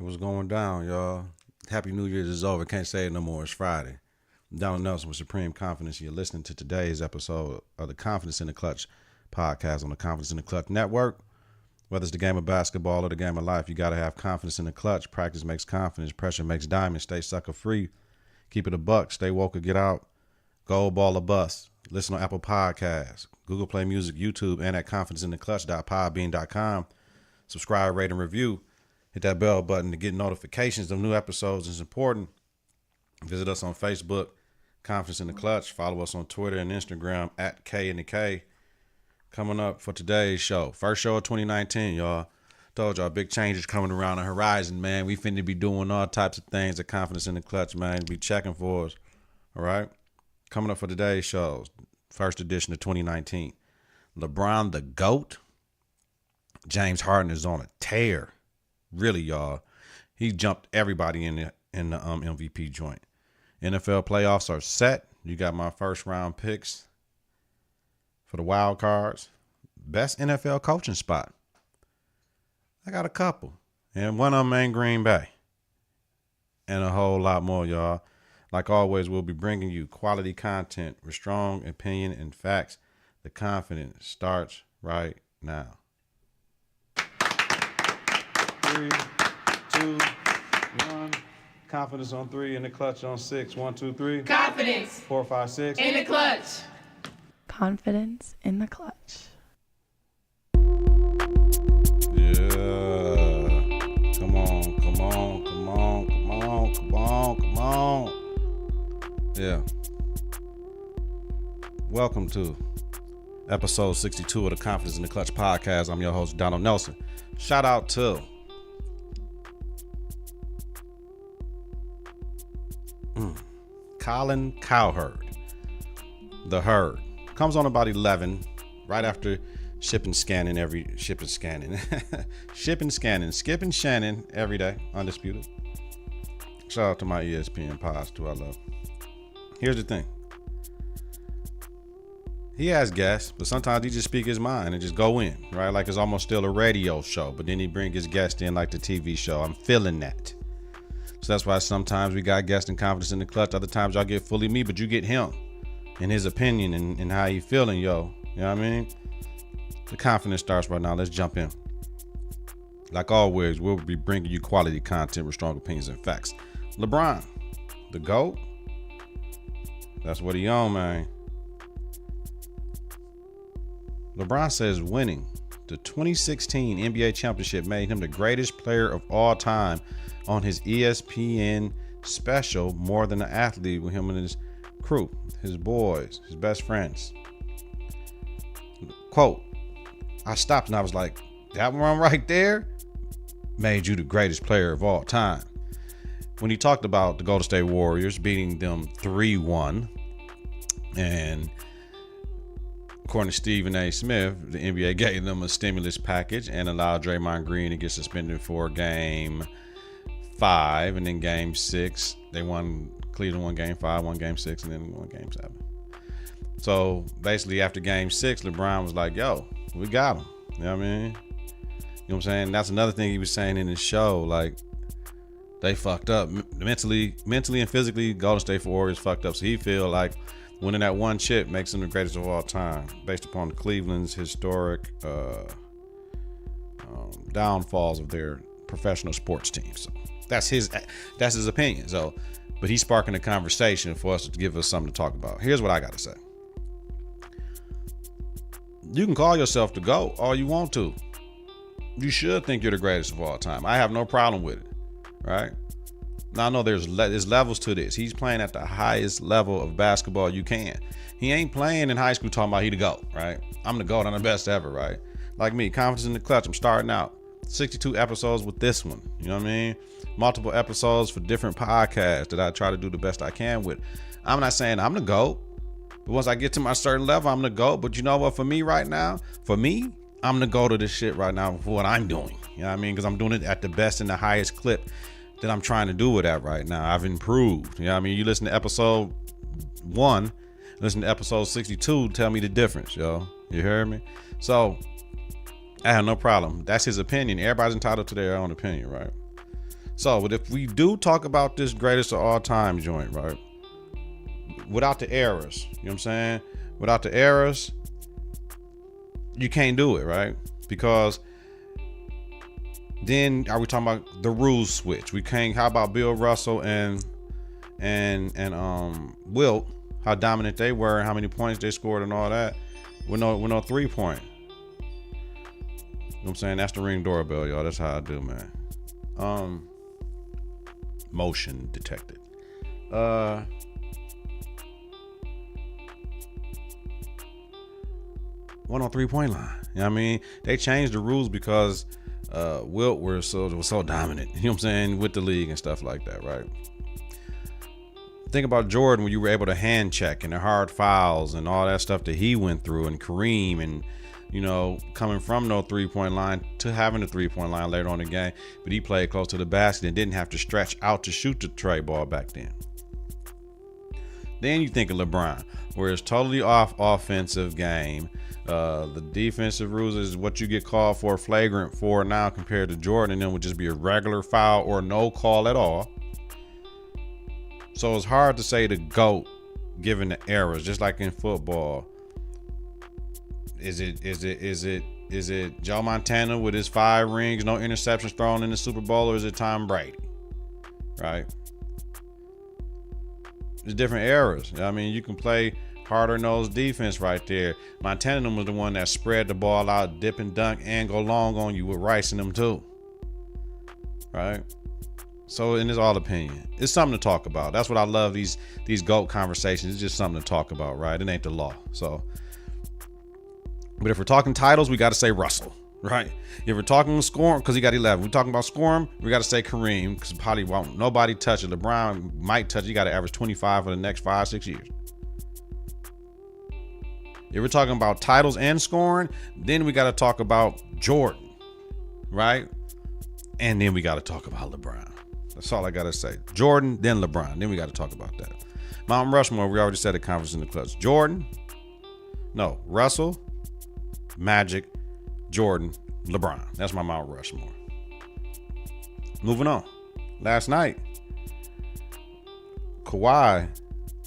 What's going down, y'all? Happy New Year's is over. Can't say it no more. It's Friday. I'm Donald Nelson with Supreme Confidence. You're listening to today's episode of the Confidence in the Klutch podcast on the Confidence in the Klutch network. Whether it's the game of basketball or the game of life, you got to have confidence in the clutch. Practice makes confidence. Pressure makes diamonds. Stay sucker free. Keep it a buck. Stay woke or get out. Gold ball or bust. Listen on Apple Podcasts, Google Play Music, YouTube, and at confidenceintheclutch.podbean.com. Subscribe, rate, and review. Hit that bell button to get notifications of new episodes. It's important. Visit us on Facebook, Confidence in the Klutch. Follow us on Twitter and Instagram at K and the K. Coming up for today's show. First show of 2019, y'all. Told y'all big changes coming around the horizon, man. We finna be doing all types of things at Confidence in the Klutch, man. Be checking for us. All right? Coming up for today's shows. First edition of 2019. LeBron the GOAT. James Harden is on a tear. Really, y'all. He jumped everybody in the MVP joint. NFL playoffs are set. You got my first round picks for the wild cards. Best NFL coaching spot. I got a couple. And one of them ain't Green Bay. And a whole lot more, y'all. Like always, we'll be bringing you quality content with strong opinion and facts. The confidence starts right now. 3, 2, 1. Confidence on 3 and the clutch on 6. 1, 2, 3. Confidence 4, 5, 6. in the clutch. Confidence in the clutch. Yeah. Come on, come on, come on, come on, come on, come on. Yeah. Welcome to episode 62 of the Confidence in the Klutch podcast. I'm your host, Donald Nelson. Shout out to Colin Cowherd. The Herd. Comes on about 11, right after shipping Shannon every day, undisputed. Shout out to my ESPN pods too, I love. Here's the thing. He has guests, but sometimes he just speak his mind and just go in, right? Like it's almost still a radio show, but then he bring his guest in like the TV show. I'm feeling that. So that's why sometimes we got guests in Confidence in the Klutch. Other times y'all get fully me, but you get him and his opinion and how he feeling, yo. You know what I mean? The confidence starts right now. Let's jump in. Like always, we'll be bringing you quality content with strong opinions and facts. LeBron, the GOAT. That's what he on, man. LeBron says winning the 2016 NBA championship made him the greatest player of all time on his ESPN special, More Than an Athlete, with him and his crew, his boys, his best friends. Quote, I stopped and I was like, that one right there made you the greatest player of all time. When he talked about the Golden State Warriors beating them 3-1, and according to Stephen A. Smith, the NBA gave them a stimulus package and allowed Draymond Green to get suspended for game 5, and then game 6 they won. Cleveland won game 5, won game 6, and then won game 7. So basically after game 6, LeBron was like, yo, we got him. You know what I mean? You know what I'm saying? That's another thing he was saying in his show. Like, they fucked up mentally and physically. Golden State Warriors fucked up. So he feel like winning that one chip makes him the greatest of all time, based upon Cleveland's historic downfalls of their professional sports teams. So that's his opinion. So, but he's sparking a conversation for us to give us something to talk about. Here's what I got to say. You can call yourself the GOAT all you want to. You should think you're the greatest of all time. I have no problem with it, right? Now I know there's levels to this. He's playing at the highest level of basketball you can. He ain't playing in high school talking about he the GOAT, right? I'm the GOAT. I'm the best ever, right? Like me, Confidence in the Klutch. I'm starting out 62 episodes with this one. You know what I mean? Multiple episodes for different podcasts that I try to do the best I can with. I'm not saying I'm the GOAT, but once I get to my certain level, I'm the GOAT. But you know what? For me right now, I'm the GOAT of this shit right now for what I'm doing. You know what I mean? Because I'm doing it at the best and the highest clip that I'm trying to do it at right now. I've improved. You know what I mean? You listen to episode 1, listen to episode 62, tell me the difference, yo. You heard me? So I have no problem. That's his opinion. Everybody's entitled to their own opinion, right? So, but if we do talk about this greatest of all time joint, right? Without the errors, you know what I'm saying? Without the errors, you can't do it, right? Because then are we talking about the rules switch? We can't. How about Bill Russell and Wilt? How dominant they were and how many points they scored and all that with no 3-point. You know what I'm saying? That's the Ring doorbell, y'all. That's how I do, man. Motion detected. One on 3-point line. You know what I mean? They changed the rules because Wilt was so dominant, you know what I'm saying, with the league and stuff like that, right? Think about Jordan when you were able to hand check and the hard fouls and all that stuff that he went through, and Kareem, and you know, coming from no 3-point line to having a 3-point line later on in the game, but he played close to the basket and didn't have to stretch out to shoot the tray ball back then. Then you think of LeBron, where it's totally off offensive game. The defensive rules is what you get called for flagrant for now compared to Jordan, and then would just be a regular foul or no call at all. So it's hard to say the GOAT given the errors, just like in football. Is it Joe Montana with his 5 rings, no interceptions thrown in the Super Bowl, or is it Tom Brady? Right? There's different eras. I mean, you can play harder nosed defense right there. Montana was the one that spread the ball out, dip and dunk, and go long on you with Rice and them too. Right? So, and it's all opinion. It's something to talk about. That's what I love, these GOAT conversations. It's just something to talk about, right? It ain't the law. So, but if we're talking titles, we got to say Russell, right? If we're talking scoring, because he got 11. We're talking about scoring, we got to say Kareem, because probably won't nobody touch it. LeBron might touch it. You got to average 25 for the next 5-6 years. If we're talking about titles and scoring, then we got to talk about Jordan, right? And then we got to talk about LeBron. That's all I got to say. Jordan, then LeBron. Then we got to talk about that. Mount Rushmore, we already said at Conference in the Clutch. Russell, Magic, Jordan, LeBron. That's my Mount Rushmore. Moving on. Last night, Kawhi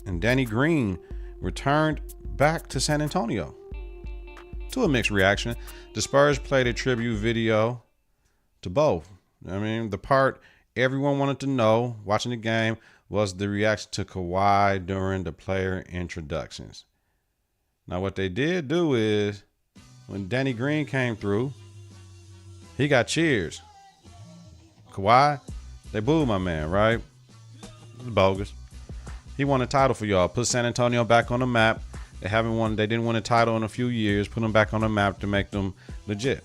and Danny Green returned back to San Antonio. To a mixed reaction. The Spurs played a tribute video to both. I mean, the part everyone wanted to know watching the game was the reaction to Kawhi during the player introductions. Now, what they did do is when Danny Green came through, he got cheers. Kawhi, they booed my man, right? It's bogus. He won a title for y'all. Put San Antonio back on the map. They didn't win a title in a few years. Put them back on the map to make them legit.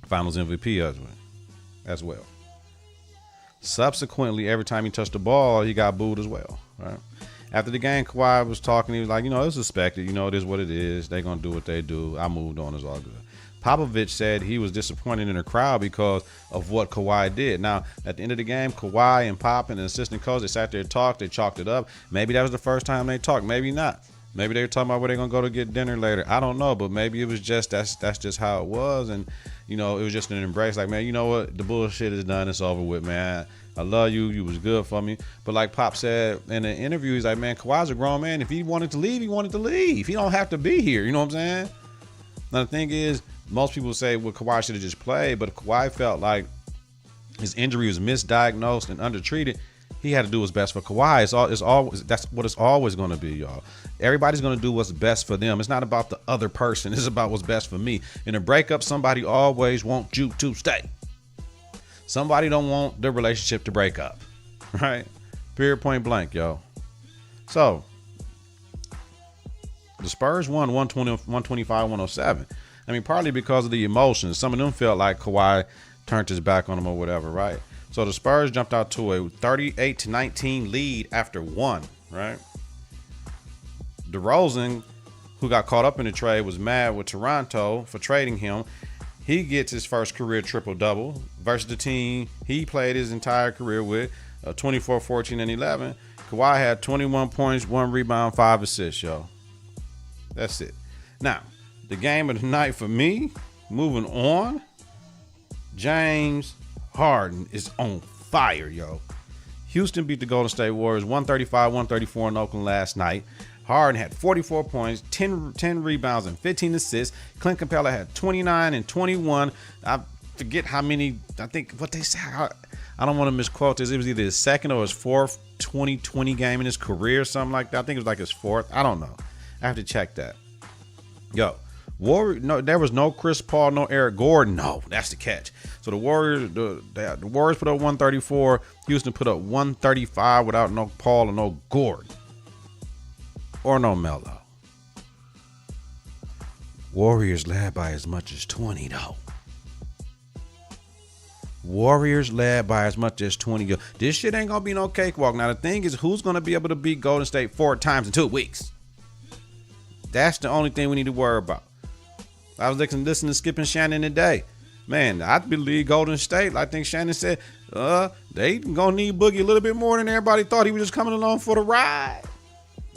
Finals MVP as well. Subsequently, every time he touched the ball, he got booed as well. Right? After the game, Kawhi was talking. He was like, it's expected. It is what it is. They're going to do what they do. I moved on. It's all good. Popovich said he was disappointed in the crowd because of what Kawhi did. Now, at the end of the game, Kawhi and Pop and the assistant coach, they sat there and talked. They chalked it up. Maybe that was the first time they talked. Maybe not. Maybe they were talking about where they're going to go to get dinner later. I don't know, but maybe it was just that's just how it was. And, it was just an embrace. Like, man, you know what? The bullshit is done. It's over with, man. I love you. You was good for me. But like Pop said in the interview, he's like, man, Kawhi's a grown man. If he wanted to leave, he wanted to leave. He don't have to be here. You know what I'm saying? Now, the thing is, most people say, well, Kawhi should have just played. But if Kawhi felt like his injury was misdiagnosed and undertreated, he had to do what's best for Kawhi. That's what it's always going to be, y'all. Everybody's going to do what's best for them. It's not about the other person. It's about what's best for me. In a breakup, somebody always wants you to stay. Somebody don't want the relationship to break up, right? Period, point blank, yo. So, the Spurs won 125-107. I mean, partly because of the emotions. Some of them felt like Kawhi turned his back on them or whatever, right? So the Spurs jumped out to a 38-19 lead after one, right? DeRozan, who got caught up in the trade, was mad with Toronto for trading him. He gets his first career triple-double versus the team he played his entire career with, 24, 14, and 11. Kawhi had 21 points, 1 rebound, 5 assists, yo. That's it. Now, the game of the night for me, moving on, James Harden is on fire, yo. Houston beat the Golden State Warriors 135-134 in Oakland last night. Harden had 44 points, 10 rebounds, and 15 assists. Clint Capella had 29 and 21. I forget how many. I think what they say. I don't want to misquote this. It was either his second or his fourth 20-20 game in his career, or something like that. I think it was like his fourth. I don't know. I have to check that. Yo, no, there was no Chris Paul, no Eric Gordon. No, that's the catch. So the Warriors put up 134. Houston put up 135 without no Paul or no Gordon or no Melo. Warriors led by as much as 20 though. Warriors led by as much as 20. This shit ain't gonna be no cakewalk. Now the thing is, who's gonna be able to beat Golden State 4 times in 2 weeks? That's the only thing we need to worry about. I was listening to Skip and Shannon today. Man, I believe Golden State, I think Shannon said, they gonna need Boogie a little bit more than everybody thought. He was just coming along for the ride.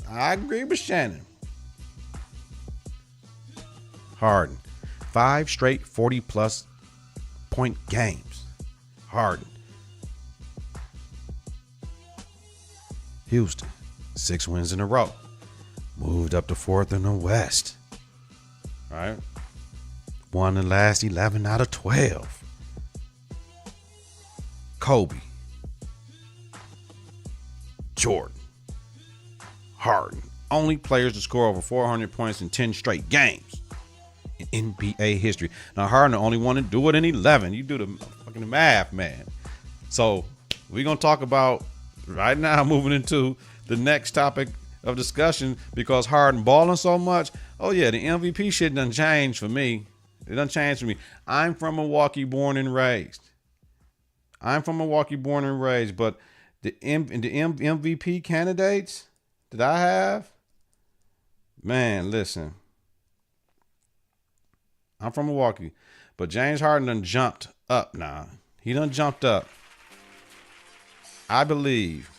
I agree with Shannon. Harden, 5 straight 40-plus point games. Harden. Houston, 6 wins in a row. Moved up to 4th in the West. All right. Won the last 11 out of 12. Kobe. Jordan. Harden. Only players to score over 400 points in 10 straight games in NBA history. Now, Harden the only one to do it in 11. You do the fucking math, man. So we're going to talk about right now, moving into the next topic of discussion, because Harden balling so much. Oh yeah, the MVP shit done changed for me. It done changed for me. I'm from Milwaukee, born and raised. But the MVP candidates that I have, man, listen. I'm from Milwaukee, but James Harden done jumped up now. He done jumped up. I believe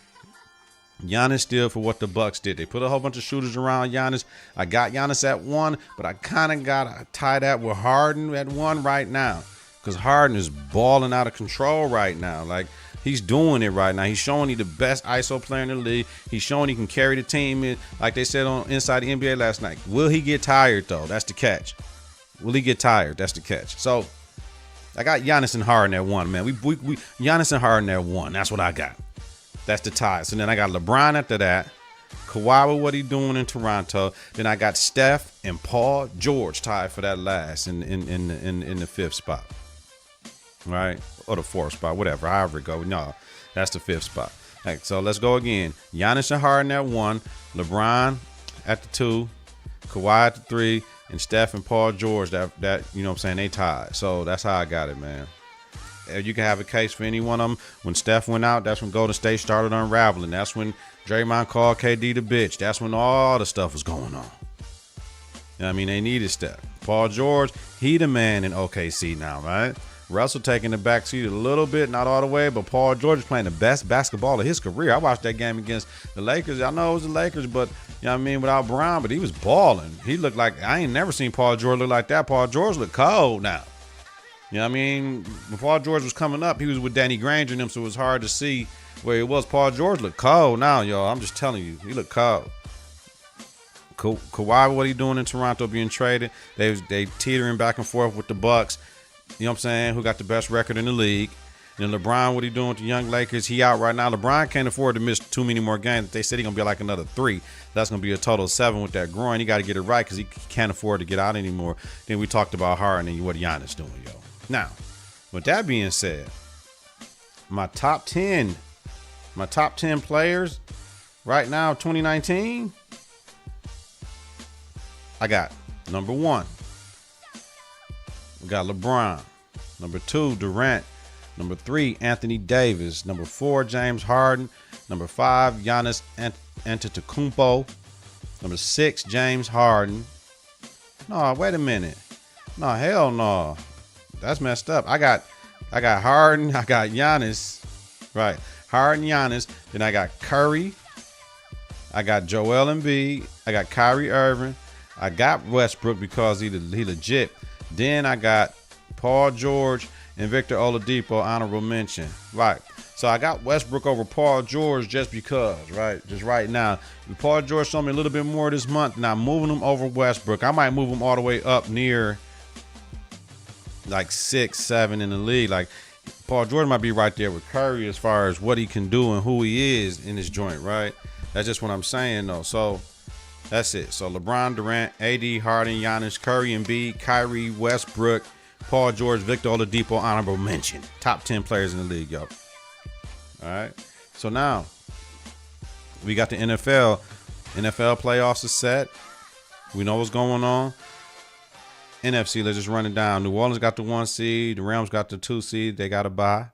Giannis still for what the Bucks did. They put a whole bunch of shooters around Giannis. I got Giannis at 1, but I kind of got to tie that with Harden at 1 right now, because Harden is balling out of control right now. Like, he's doing it right now. He's showing he the best ISO player in the league. He's showing he can carry the team in, like they said on Inside the NBA last night. Will he get tired though? That's the catch. Will he get tired? That's the catch. So I got Giannis and Harden at 1, man. We Giannis and Harden at 1. That's what I got. That's the tie. So then I got LeBron after that. Kawhi with what he doing in Toronto. Then I got Steph and Paul George tied for that last in the 5th spot. Right? Or the 4th spot, whatever. However it go. No, that's the 5th spot. Right, so let's go again. Giannis and Harden at 1. LeBron at the 2. Kawhi at the 3. And Steph and Paul George, that you know what I'm saying, they tied. So that's how I got it, man. You can have a case for any one of them. When Steph went out, that's when Golden State started unraveling. That's when Draymond called KD the bitch. That's when all the stuff was going on. You know what I mean? They needed Steph. Paul George, he the man in OKC now, right? Russell taking the backseat a little bit, not all the way, but Paul George is playing the best basketball of his career. I watched that game against the Lakers. I know it was the Lakers, but you know what I mean, without Brown, but he was balling. He looked like, I ain't never seen Paul George look like that. Paul George looked cold now. You know what I mean? When Paul George was coming up, he was with Danny Granger and them, so it was hard to see where he was. Paul George looked cold now, y'all. I'm just telling you, he looked cold. Kawhi, what he doing in Toronto, being traded. They teetering back and forth with the Bucks. You know what I'm saying? Who got the best record in the league. And then LeBron, what he doing with the young Lakers? He out right now. LeBron can't afford to miss too many more games. They said he's going to be like another 3. That's going to be a total of 7 with that groin. He got to get it right because he can't afford to get out anymore. Then we talked about Harden and what Giannis doing, yo. Now, with that being said, my top 10 players right now, 2019, I got number 1. We got LeBron. Number 2, Durant. Number 3, Anthony Davis. Number 4, James Harden. Number 5, Giannis Antetokounmpo. Number 6, James Harden. No, wait a minute. No, hell no. That's messed up. I got Harden. I got Giannis. Right. Harden, Giannis. Then I got Curry. I got Joel Embiid. I got Kyrie Irving. I got Westbrook because he legit. Then I got Paul George and Victor Oladipo, honorable mention. Right. So I got Westbrook over Paul George just because, right? Just right now. If Paul George showed me a little bit more this month, and I'm moving him over Westbrook. I might move him all the way up near like 6, 7 in the league. Like Paul George might be right there with Curry as far as what he can do and who he is in this joint, right? That's just what I'm saying, though. So that's it. So LeBron, Durant, AD, Harden, Giannis, Curry, Embiid, Kyrie, Westbrook, Paul George, Victor Oladipo, honorable mention. Top 10 players in the league, yo. All right. So now we got the NFL. NFL playoffs are set. We know what's going on. NFC, let's just run it down. New Orleans got the 1 seed. The Rams got the 2 seed. They got a bye.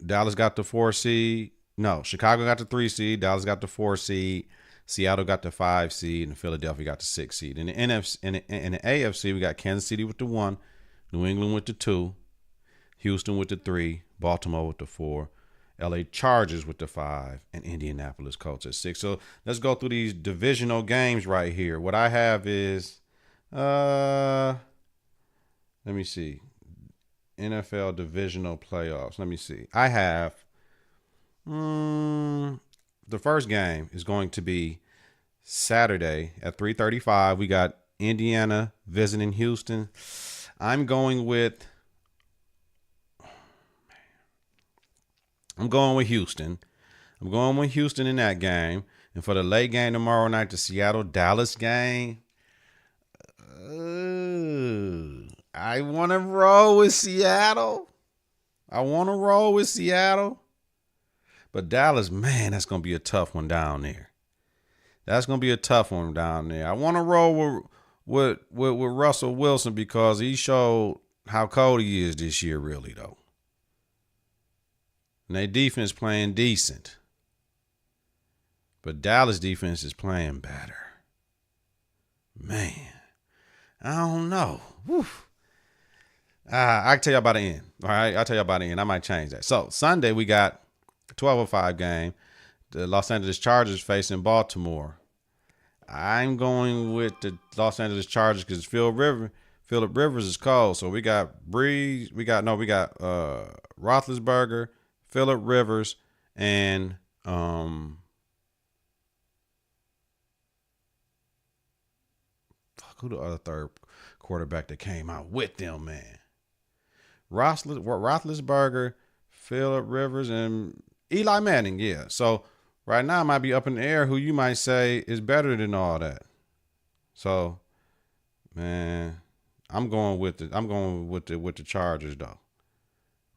Dallas got the 4 seed. No, Chicago got the 3 seed. Dallas got the 4 seed. Seattle got the 5 seed, and Philadelphia got the 6 seed. In the NFC, in the AFC, we got Kansas City with the 1, New England with the 2, Houston with the 3, Baltimore with the 4, LA Chargers with the 5, and Indianapolis Colts at 6. So let's go through these divisional games right here. What I have is, let me see, NFL divisional playoffs. Let me see. I have, the first game is going to be Saturday at 3:35. We got Indiana visiting Houston. I'm going with Houston. I'm going with Houston in that game. And for the late game tomorrow night, the Seattle-Dallas game, I want to roll with Seattle. But Dallas, man, that's going to be a tough one down there. I want to roll with Russell Wilson because he showed how cold he is this year, really, though. And their defense playing decent. But Dallas defense is playing better. Man, I don't know. I can tell you about the end. All right, I'll tell you about the end. I might change that. So Sunday we got 12:05 game. The Los Angeles Chargers facing Baltimore. I'm going with the Los Angeles Chargers because Philip Rivers is cold. So we got Breeze. We got Roethlisberger, Philip Rivers, and who the other third quarterback that came out with them, man? Roethlisberger, Philip Rivers, and Eli Manning, yeah. So right now it might be up in the air who you might say is better than all that. So, man, I'm going with the Chargers though.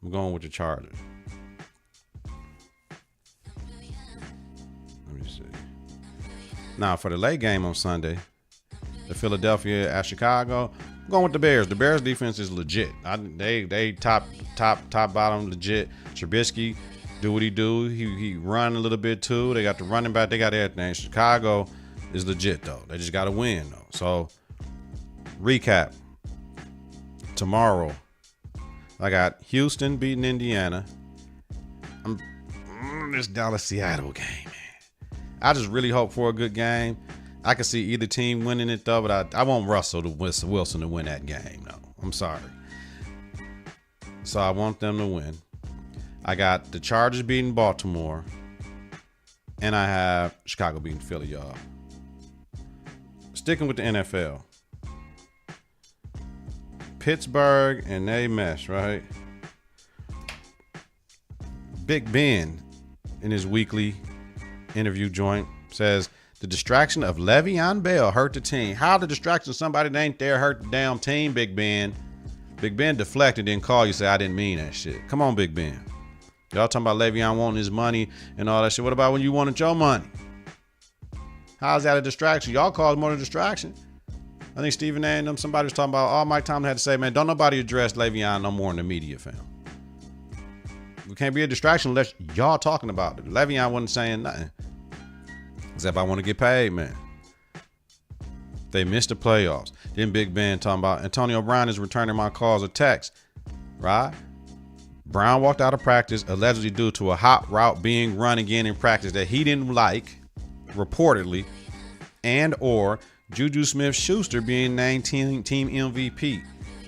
I'm going with the Chargers. Let me see. Now for the late game on Sunday, the Philadelphia at Chicago, I'm going with the Bears. The Bears defense is legit. They top bottom legit. Trubisky do what he do. He run a little bit too. They got the running back. They got everything. Chicago is legit though. They just got to win though. So recap. Tomorrow, I got Houston beating Indiana. This Dallas-Seattle game, man. I just really hope for a good game. I can see either team winning it though, but I want Wilson to win that game. No, I'm sorry. So I want them to win. I got the Chargers beating Baltimore, and I have Chicago beating Philly, y'all. Sticking with the NFL. Pittsburgh and they mess, right? Big Ben in his weekly interview joint says the distraction of Le'Veon Bell hurt the team. How the distraction of somebody that ain't there hurt the damn team, Big Ben? Big Ben deflected, didn't call you, say I didn't mean that shit. Come on, Big Ben. Y'all talking about Le'Veon wanting his money and all that shit. What about when you wanted your money? How's that a distraction? Y'all caused more than a distraction. I think Stephen A. and them, somebody was talking about, all Mike Tomlin had to say, man, don't nobody address Le'Veon no more in the media, fam. We can't be a distraction unless y'all talking about it. Le'Veon wasn't saying nothing. Except I want to get paid, man. They missed the playoffs. Then Big Ben talking about Antonio Brown is returning my calls or texts, right? Brown walked out of practice allegedly due to a hot route being run again in practice that he didn't like, reportedly, and or Juju Smith-Schuster being named team MVP.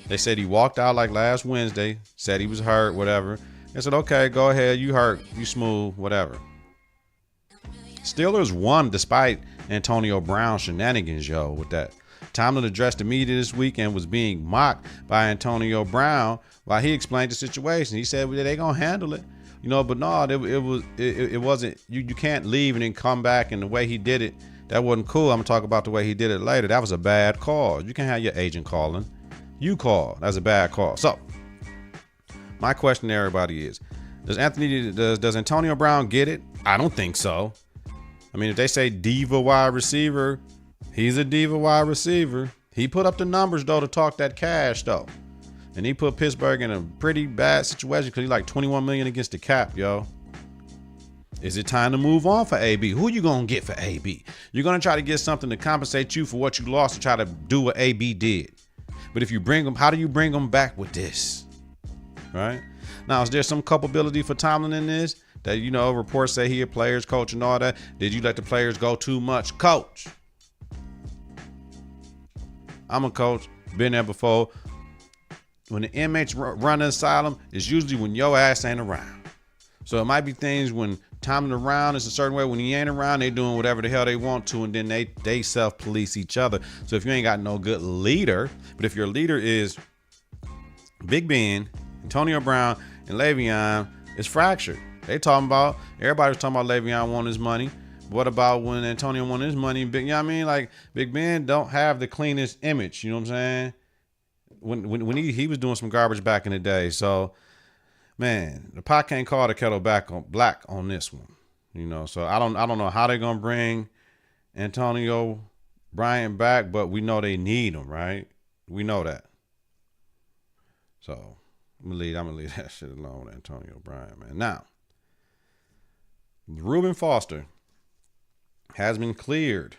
They said he walked out like last Wednesday, said he was hurt, whatever. They said, okay, go ahead. You hurt. You smooth. Whatever. Steelers won despite Antonio Brown shenanigans, yo, with that. Tomlin addressed the media this weekend was being mocked by Antonio Brown while he explained the situation. He said, well, they going to handle it. But no, it wasn't. You can't leave and then come back. And the way he did it, that wasn't cool. I'm going to talk about the way he did it later. That was a bad call. You can't have your agent calling. You call. That's a bad call. So my question to everybody is, does Antonio Brown get it? I don't think so. I mean, if they say diva wide receiver, he's a diva wide receiver. He put up the numbers, though, to talk that cash, though. And he put Pittsburgh in a pretty bad situation because he's like $21 million against the cap, yo. Is it time to move on for AB? Who you going to get for AB? You're going to try to get something to compensate you for what you lost to try to do what AB did. But if you bring him, how do you bring him back with this? Right? Now, is there some culpability for Tomlin in this? That, reports say he a players coach and all that. Did you let the players go too much? Coach. I'm a coach. Been there before. When the inmates run the asylum, it's usually when your ass ain't around. So it might be things when Tomlin around is a certain way. When he ain't around, they doing whatever the hell they want to, and then they self-police each other. So if you ain't got no good leader, but if your leader is Big Ben, Antonio Brown, and Le'Veon, it's fractured. Everybody was talking about Le'Veon wanting his money. What about when Antonio wanted his money? Like Big Ben don't have the cleanest image. You know what I'm saying? When he was doing some garbage back in the day. So, man, the pot can't call the kettle black on this one. So I don't know how they're gonna bring Antonio Bryant back, but we know they need him, right? We know that. So I'm gonna leave that shit alone with Antonio Bryant, man. Now, Reuben Foster has been cleared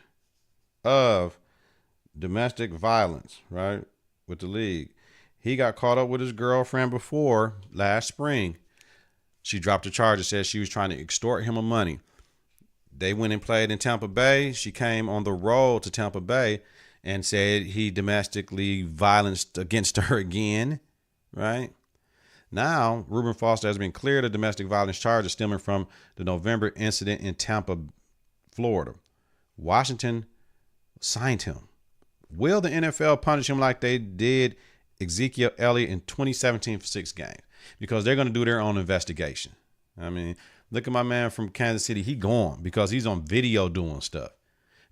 of domestic violence, right, with the league. He got caught up with his girlfriend before last spring. She dropped a charge and said she was trying to extort him of money. They went and played in Tampa Bay. She came on the road to Tampa Bay and said he domestically violenced against her again, right? Now, Reuben Foster has been cleared of domestic violence charges stemming from the November incident in Tampa, Florida. Washington signed him. Will the NFL punish him like they did Ezekiel Elliott in 2017 for 6 games? Because they're going to do their own investigation. I mean, look at my man from Kansas City. He gone because he's on video doing stuff.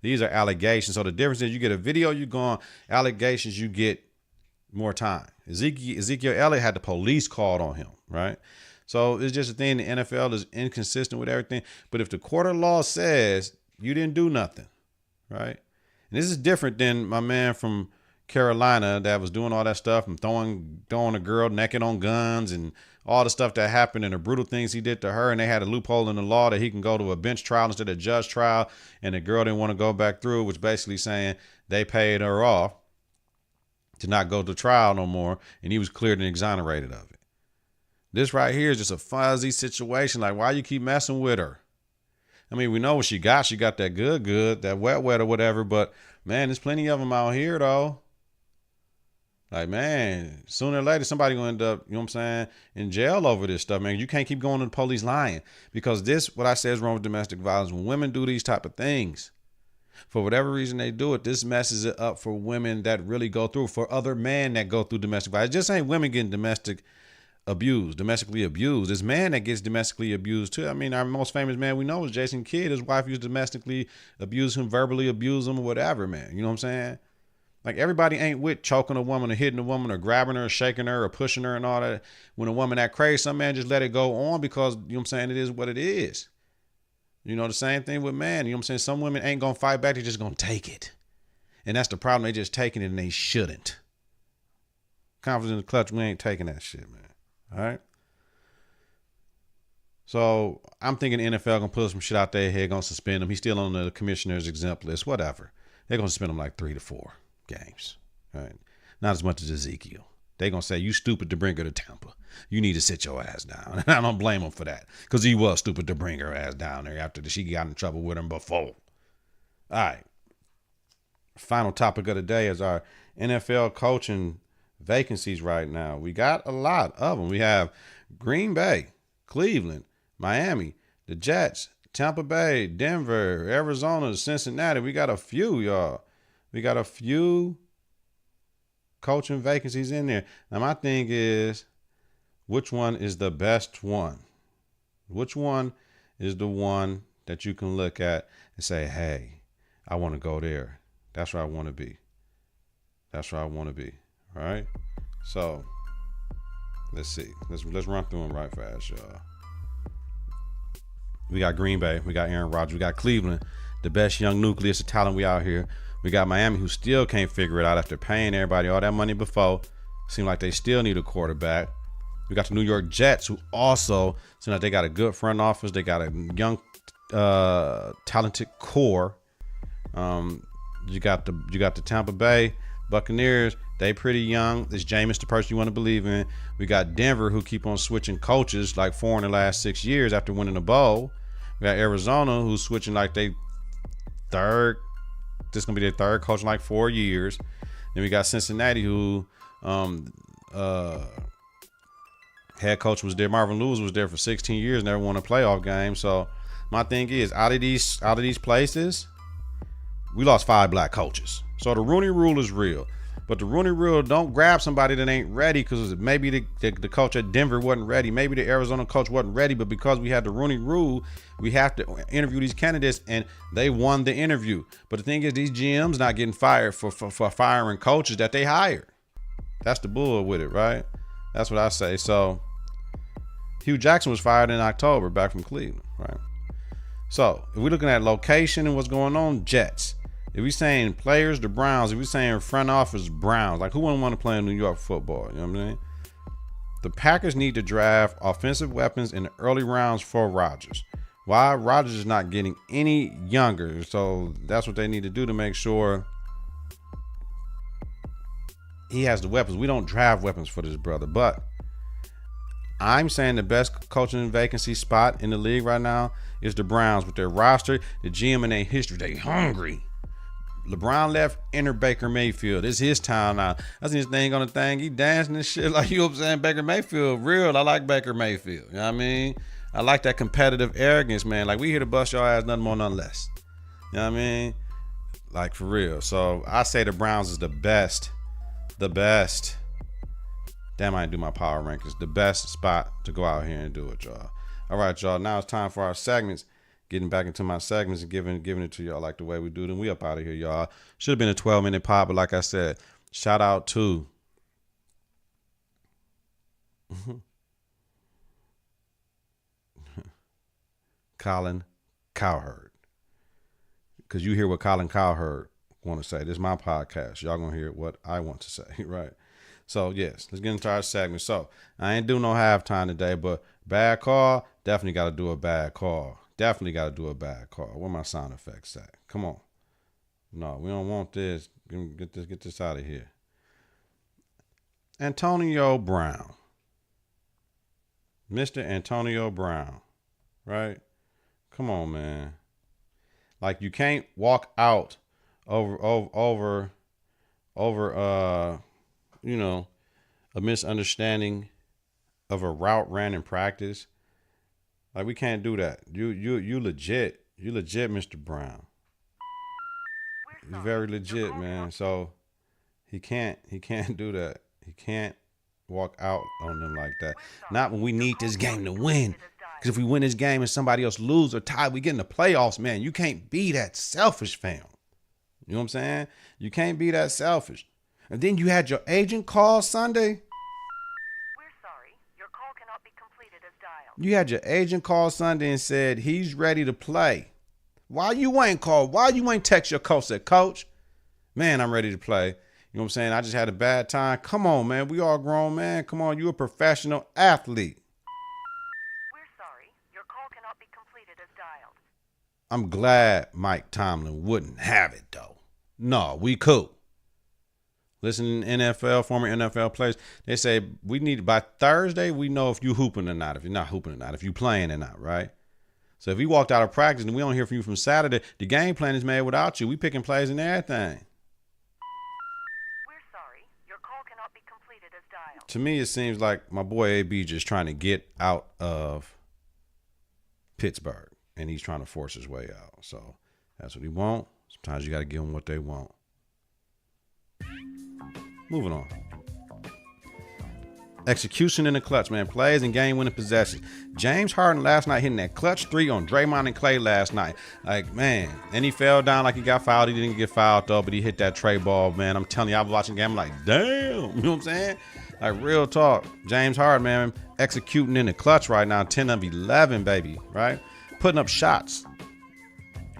These are allegations. So the difference is you get a video, you gone. Allegations, you get more time. Ezekiel Elliott had the police called on him, right? So it's just a thing. The NFL is inconsistent with everything. But if the court of law says you didn't do nothing, right? And this is different than my man from Carolina that was doing all that stuff and throwing a girl naked on guns and all the stuff that happened and the brutal things he did to her. And they had a loophole in the law that he can go to a bench trial instead of a judge trial. And the girl didn't want to go back through, which basically saying they paid her off to not go to trial no more. And he was cleared and exonerated of it. This right here is just a fuzzy situation. Like, why you keep messing with her? I mean, we know what she got. She got that good, that wet or whatever. But, man, there's plenty of them out here, though. Like, man, sooner or later, somebody going to end up, in jail over this stuff, man. You can't keep going to the police lying. Because this, what I say is wrong with domestic violence. When women do these type of things, for whatever reason they do it, this messes it up for women that really go through, for other men that go through domestic violence. It just ain't women getting domestically abused. It's man that gets domestically abused too. I mean, our most famous man we know is Jason Kidd. His wife used to domestically abuse him, verbally abuse him, or whatever, man. You know what I'm saying? Like, everybody ain't with choking a woman or hitting a woman or grabbing her or shaking her or pushing her and all that. When a woman that crazy, some man just let it go on because, it is what it is. The same thing with man. Some women ain't going to fight back. They're just going to take it. And that's the problem. They just taking it and they shouldn't. Confidence in the Clutch, we ain't taking that shit, man. All right. So I'm thinking the NFL going to put some shit out there here, going to suspend him. He's still on the commissioner's exempt list, whatever. They're going to suspend him like 3 to 4 games. All right. Not as much as Ezekiel. They're going to say, you stupid to bring her to Tampa. You need to sit your ass down. And I don't blame him for that, because he was stupid to bring her ass down there after she got in trouble with him before. All right. Final topic of the day is our NFL coaching vacancies right now. We got a lot of them. We have Green Bay, Cleveland, Miami, the Jets, Tampa Bay, Denver, Arizona, Cincinnati. We got a few, y'all. We got a few coaching vacancies in there. Now, my thing is, which one is the best one? Which one is the one that you can look at and say, hey, I want to go there. That's where I want to be. That's where I want to be. All right. So let's see. Let's run through them right fast, y'all. We got Green Bay. We got Aaron Rodgers. We got Cleveland, the best young nucleus of talent we out here. We got Miami, who still can't figure it out after paying everybody all that money before. Seem like they still need a quarterback. We got the New York Jets, who also seem like they got a good front office. They got a young, talented core. You got the Tampa Bay Buccaneers. They pretty young. Is Jameis the person you want to believe in? We got Denver, who keep on switching coaches like 4 in the last 6 years after winning a bowl. We got Arizona, who's switching like they third. This is gonna be their third coach in like 4 years. Then we got Cincinnati, who head coach was there. Marvin Lewis was there for 16 years, never won a playoff game. So my thing is, out of these places, we lost 5 black coaches. So the Rooney Rule is real. But the Rooney Rule, don't grab somebody that ain't ready, because maybe the coach at Denver wasn't ready. Maybe the Arizona coach wasn't ready. But because we had the Rooney Rule, we have to interview these candidates, and they won the interview. But the thing is, these GMs not getting fired for firing coaches that they hired. That's the bull with it, right? That's what I say. So Hugh Jackson was fired in October back from Cleveland, right? So if we're looking at location and what's going on, Jets. If we saying players, the Browns. If we saying front office, Browns. Like, who wouldn't want to play in New York football? You know what I'm saying? The Packers need to draft offensive weapons in the early rounds for Rodgers. Why? Rodgers is not getting any younger. So that's what they need to do to make sure he has the weapons. We don't draft weapons for this brother. But I'm saying the best coaching vacancy spot in the league right now is the Browns with their roster, the GM, and their history. They hungry. LeBron left, enter Baker Mayfield. It's his time now. I seen this thing on the thing. He dancing and shit like, you know what I'm saying? Baker Mayfield, real. I like Baker Mayfield. You know what I mean? I like that competitive arrogance, man. Like, we here to bust your ass, nothing more, nothing less. You know what I mean? Like, for real. So I say the Browns is the best. The best. Damn, I didn't do my power rankings. The best spot to go out here and do it, y'all. All right, y'all. Now it's time for our segments. Getting back into my segments and giving it to y'all like the way we do them. We up out of here, y'all. Should have been a 12-minute pod, but like I said, shout out to Colin Cowherd. Because you hear what Colin Cowherd want to say. This is my podcast. Y'all going to hear what I want to say, right? So, yes, let's get into our segment. So, I ain't doing no halftime today, but bad call, definitely got to do a bad call. Definitely got to do a bad call. Where my sound effects at? Come on. No, we don't want this. Get this out of here. Antonio Brown. Mr. Antonio Brown. Right? Come on, man. Like, you can't walk out over a misunderstanding of a route ran in practice. Like, we can't do that. You legit. You legit, Mr. Brown. He's very legit, man. So he can't do that. He can't walk out on them like that. Not when we need this game to win. Because if we win this game and somebody else lose or tie, we get in the playoffs, man. You can't be that selfish, fam. You know what I'm saying? You can't be that selfish. And then you had your agent call Sunday. You had your agent call Sunday and said he's ready to play. Why you ain't called? Why you ain't text your coach? Said, Coach, man, I'm ready to play. You know what I'm saying? I just had a bad time. Come on, man. We all grown, man. Come on. You a professional athlete. We're sorry. Your call cannot be completed as dialed. I'm glad Mike Tomlin wouldn't have it, though. No, we cool. Listen, former NFL players, they say we need, by Thursday, we know if you hooping or not, if you're not hooping or not, if you playing or not, right? So if you walked out of practice and we don't hear from you from Saturday, the game plan is made without you. We picking plays and everything. We're sorry. Your call cannot be completed as dialed. To me, it seems like my boy AB just trying to get out of Pittsburgh, and he's trying to force his way out. So that's what he want. Sometimes you got to give them what they want. Moving on. Execution in the clutch, man. Plays and game-winning possessions. James Harden last night hitting that clutch 3 on Draymond and Clay last night. Like, man. And he fell down like he got fouled. He didn't get fouled, though, but he hit that tray ball, man. I'm telling you, I was watching the game. I'm like, damn. You know what I'm saying? Like, real talk. James Harden, man, executing in the clutch right now. 10 of 11, baby, right? Putting up shots.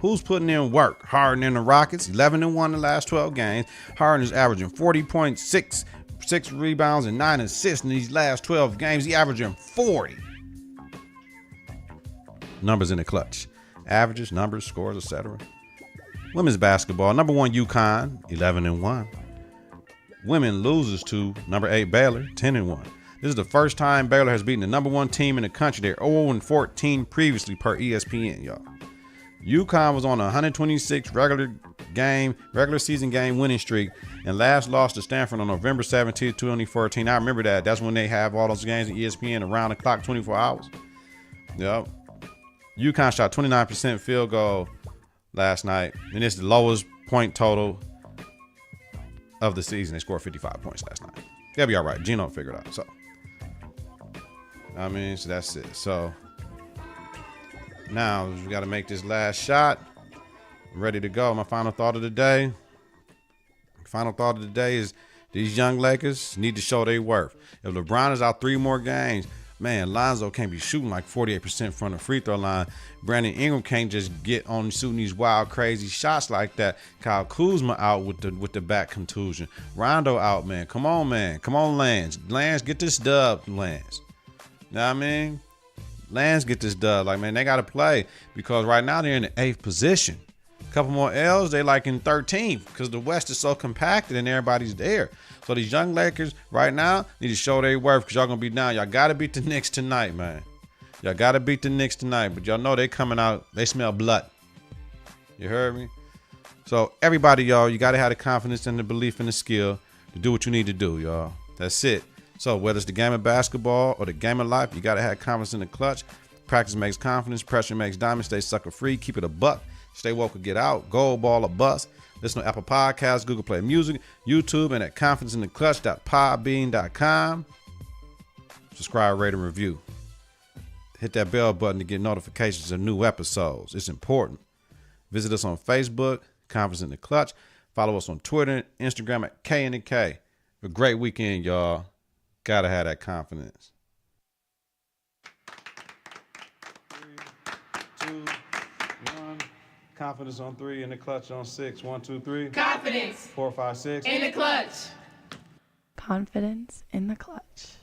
Who's putting in work? Harden and the Rockets, 11-1 the last 12 games. Harden is averaging 40.6, 6 rebounds and 9 assists in these last 12 games. He averaging 40. Numbers in the clutch. Averages, numbers, scores, etc. Women's basketball, number 1 UConn, 11-1. Women loses to number 8 Baylor, 10-1. This is the first time Baylor has beaten the number 1 team in the country. They're 0-14 previously per ESPN, y'all. UConn was on a 126 regular season game winning streak and last lost to Stanford on November 17, 2014. I remember that. That's when they have all those games in ESPN around the clock, 24 hours. Yep. UConn shot 29% field goal last night, and it's the lowest point total of the season. They scored 55 points last night. They'll be all right. Gino figured it out. So, I mean, so that's it. So, now we got to make this last shot. I'm ready to go. My final thought of the day. Final thought of the day is these young Lakers need to show their worth. If LeBron is out 3 more games, man, Lonzo can't be shooting like 48% from the free throw line. Brandon Ingram can't just get on shooting these wild, crazy shots like that. Kyle Kuzma out with the back contusion. Rondo out, man. Come on, man. Come on, Lance. Lance, get this dub, Lance. You know what I mean? Lance, get this dub. Like, man, they got to play because right now they're in the 8th position. A couple more L's, they like in 13th because the West is so compacted and everybody's there. So these young Lakers right now need to show their worth because y'all going to be down. Y'all got to beat the Knicks tonight, man. Y'all got to beat the Knicks tonight. But y'all know they coming out. They smell blood. You heard me? So everybody, y'all, you got to have the confidence and the belief and the skill to do what you need to do, y'all. That's it. So whether it's the game of basketball or the game of life, you got to have confidence in the clutch. Practice makes confidence. Pressure makes diamonds. Stay sucker free. Keep it a buck. Stay woke or get out. Gold ball or bust. Listen to Apple Podcasts, Google Play Music, YouTube, and at confidenceintheclutch.podbean.com. Subscribe, rate, and review. Hit that bell button to get notifications of new episodes. It's important. Visit us on Facebook, Confidence in the Clutch. Follow us on Twitter and Instagram at K&K. Have a great weekend, y'all. Gotta have that confidence. 3, 2, 1. Confidence on 3, in the clutch on 6. 1, 2, 3. Confidence. 4, 5, 6. In the clutch. Confidence in the clutch.